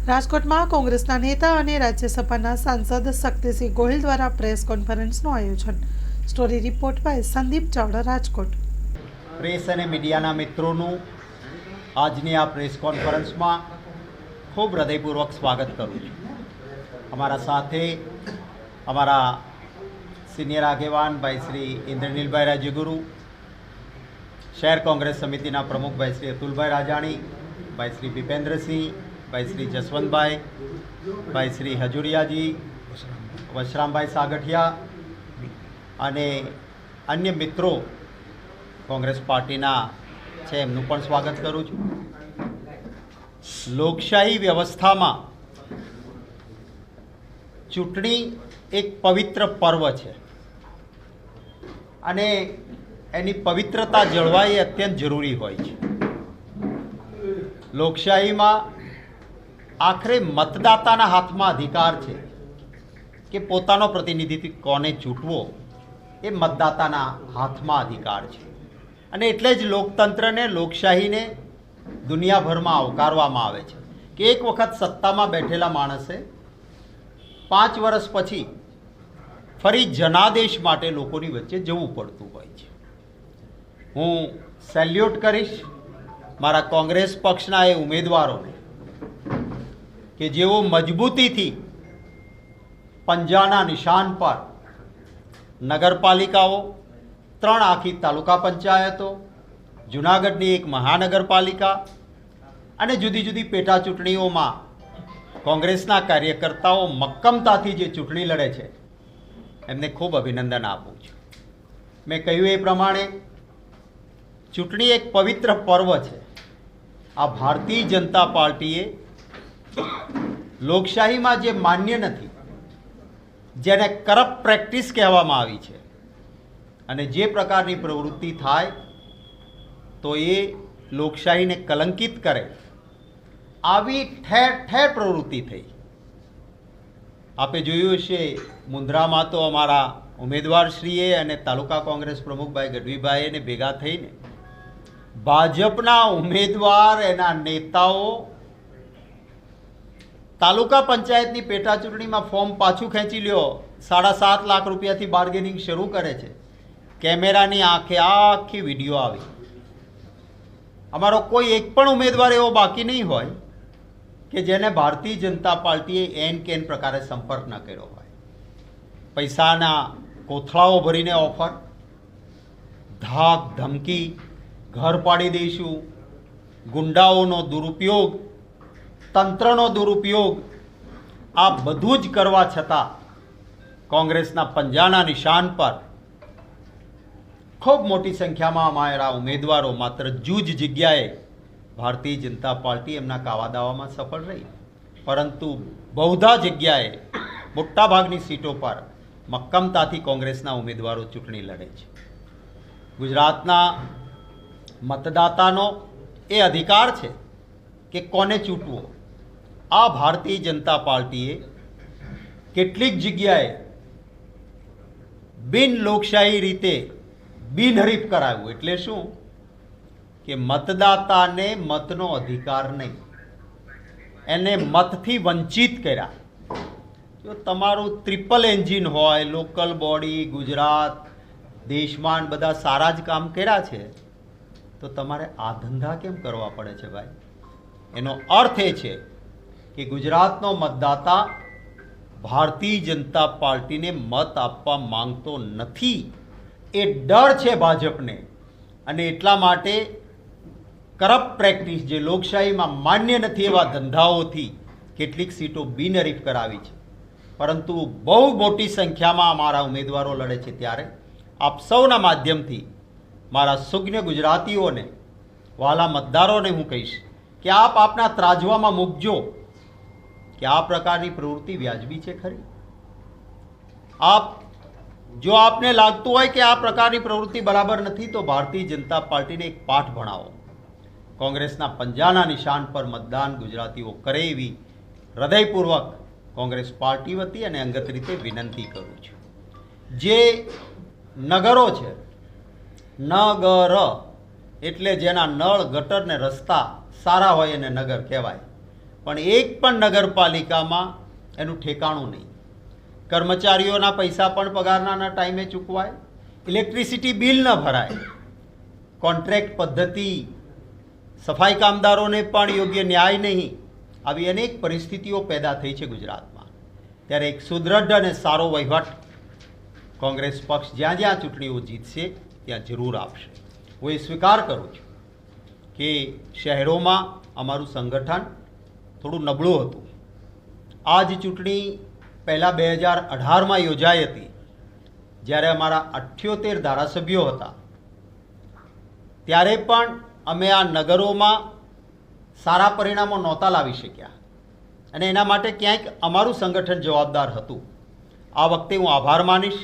રાજકોટમાં કોંગ્રેસના નેતા અને રાજ્યસભાના સાંસદ શક્તિસિંહ ગોહિલ દ્વારા પ્રેસ કોન્ફરન્સનું આયોજન। Story report by Sandeep Chavda, Rajkot. Press અને મીડિયાના મિત્રોનું આજની આ પ્રેસ કોન્ફરન્સમાં ખૂબ હૃદયપૂર્વક સ્વાગત કરું છું। અમારા સાથે અમારા સિનિયર આગેવાન ભાઈ શ્રી ઇન્દ્રનીલભાઈ રાજ્યગુરુ, શહેર કોંગ્રેસ સમિતિના પ્રમુખ ભાઈ શ્રી અતુલભાઈ રાજાણી, ભાઈ શ્રી ભીપેન્દ્રસિંહ, ભાઈ શ્રી જસવંતભાઈ, ભાઈ શ્રી હજુરિયાજી, વશરામભાઈ સાગઠિયા અને અન્ય મિત્રો કોંગ્રેસ પાર્ટીના છે, એમનું પણ સ્વાગત કરું છું। લોકશાહી વ્યવસ્થામાં ચૂંટણી એક પવિત્ર પર્વ છે અને એની પવિત્રતા જળવાઈ અત્યંત જરૂરી હોય છે। લોકશાહીમાં આખરે મતદાતાના હાથમાં અધિકાર છે કે પોતાનો પ્રતિનિધિત્વ કોને ચૂંટવો, એ મતદાતાના હાથમાં અધિકાર છે અને એટલે જ લોકતંત્રને, લોકશાહીને દુનિયાભરમાં આવકારવામાં આવે છે કે એક વખત સત્તામાં બેઠેલા માણસે 5 વર્ષ પછી ફરી જનાદેશ માટે લોકોની વચ્ચે જવું પડતું હોય છે। હું સેલ્યુટ કરીશ મારા કોંગ્રેસ પક્ષના એ ઉમેદવારોને કે જેઓ મજબૂતીથી પંજાના નિશાન પર નગરપાલિકાઓ, 3 આખી તાલુકા પંચાયતો, જૂનાગઢની એક મહાનગરપાલિકા અને જુદી જુદી પેટા ચૂંટણીઓમાં કોંગ્રેસના કાર્યકર્તાઓ મક્કમતાથી જે ચૂંટણી લડે છે, એમને ખૂબ અભિનંદન આપું છું। મેં કહ્યું એ પ્રમાણે ચૂંટણી એક પવિત્ર પર્વ છે। આ ભારતીય જનતા પાર્ટીએ લોકશાહીમાં જે માન્ય નથી, જેને કરપ્ટ પ્રેક્ટિસ કહેવામાં આવી છે, અને જે પ્રકારની પ્રવૃત્તિ થાય તો એ લોકશાહીને કલંકિત કરે, આવી ઠેર ઠેર પ્રવૃત્તિ થઈ। આપે જોયું હશે, મુન્દ્રામાં તો અમારા ઉમેદવારશ્રીએ અને તાલુકા કોંગ્રેસ પ્રમુખભાઈ ગઢવીભાઈને ભેગા થઈને ભાજપના ઉમેદવાર, એના નેતાઓ તાલુકા પંચાયતની પેટા ચૂંટણીમાં ફોર્મ પાછું ખેંચી લ્યો, 7.5 લાખ રૂપિયાથી બાર્ગેનિંગ શરૂ કરે છે। કેમેરાની આંખે આખી વિડીયો આવી। અમારો કોઈ એક પણ ઉમેદવાર એવો બાકી નહીં હોય કે જેને ભારતીય જનતા પાર્ટીએ એન કેન પ્રકારે સંપર્ક ન કર્યો હોય। પૈસાના કોથળાઓ ભરીને ઓફર, ધાક ધમકી, ઘર પાડી દઈશું, ગુંડાઓનો દુરુપયોગ, તંત્રનો દુરુપયોગ, આ બધું જ કરવા છતાં કોંગ્રેસના પંજાના નિશાન પર ખૂબ મોટી સંખ્યામાં અમારા ઉમેદવારો માત્ર જૂજ જગ્યાએ ભારતીય જનતા પાર્ટી એમના કાવાદાવામાં સફળ રહી, પરંતુ બહુધા જગ્યાએ મોટાભાગની સીટો પર મક્કમતાથી કોંગ્રેસના ઉમેદવારો ચૂંટણી લડે છે। ગુજરાતના મતદાતાનો એ અધિકાર છે કે કોને ચૂંટવો। આ ભારતીય જનતા પાર્ટીએ કેટલીક જગ્યાએ બિન લોકશાહી રીતે બિનહરીફ કરાવ્યું। એટલે શું કે મતદાતાને મતનો અધિકાર નહીં, એને મતથી વંચિત કર્યા। જો તમારું ટ્રિપલ એન્જિન હોય, લોકલ બોડી, ગુજરાત, દેશમાં બધા સારા જ કામ કર્યા છે, તો તમારે આ ધંધા કેમ કરવા પડે છે ભાઈ? એનો અર્થ એ છે કે ગુજરાતનો મતદાતા ભારતીય જનતા પાર્ટીને મત આપવા માંગતો નથી, એ ડર છે ભાજપને, અને એટલા માટે કરપ્ટ પ્રેક્ટિસ, જે લોકશાહીમાં માન્ય નથી એવા ધંધાઓથી કેટલીક સીટો બિનહરીફ કરાવી છે। પરંતુ બહુ મોટી સંખ્યામાં અમારા ઉમેદવારો લડે છે, ત્યારે આપ સૌના માધ્યમથી મારા સુજ્ઞ ગુજરાતીઓને, વાલા મતદારોને હું કહીશ કે આપ આપના ત્રાજવામાં મૂકજો કે આ પ્રકારની પ્રવૃત્તિ વ્યાજબી છે ખરી? જો આપને લાગતું હોય કે આ પ્રકારની પ્રવૃત્તિ બરાબર નથી, તો ભારતીય જનતા પાર્ટીને એક પાઠ ભણાવો। કોંગ્રેસના પંજાના નિશાન પર મતદાન ગુજરાતીઓ કરે એવી હૃદયપૂર્વક કોંગ્રેસ પાર્ટી વતી અને અંગત રીતે વિનંતી કરું છું। જે નગરો છે, નગર એટલે જેના નળ, ગટર ને રસ્તા સારા હોય એને નગર કહેવાય। પણ એક પણ નગરપાલિકામાં એનું ઠેકાણું નહીં. કર્મચારીઓના પૈસા પણ પગારના ટાઈમે ચૂકવાય, ઇલેક્ટ્રિસિટી બિલ ન ભરાય, કોન્ટ્રાક્ટ પદ્ધતિ, સફાઈ કામદારોને પણ યોગ્ય ન્યાય નહીં. આવી અનેક પરિસ્થિતિઓ પેદા થઈ છે ગુજરાતમાં. ત્યારે એક સુદૃઢ અને સારો વહીવટ કોંગ્રેસ પક્ષ જ્યાં જ્યાં ચૂંટણીઓ જીતશે ત્યાં જરૂર આપશે. હું એ સ્વીકાર કરું છું કે શહેરોમાં અમારું સંગઠન થોડું નબળું હતું. આ જ ચૂંટણી પહેલાં 2018માં યોજાઈ હતી, જ્યારે અમારા 78 ધારાસભ્યો હતા. ત્યારે પણ અમે આ નગરોમાં સારા પરિણામો નહોતા લાવી શક્યા અને એના માટે ક્યાંક અમારું સંગઠન જવાબદાર હતું. આ વખતે હું આભાર માનીશ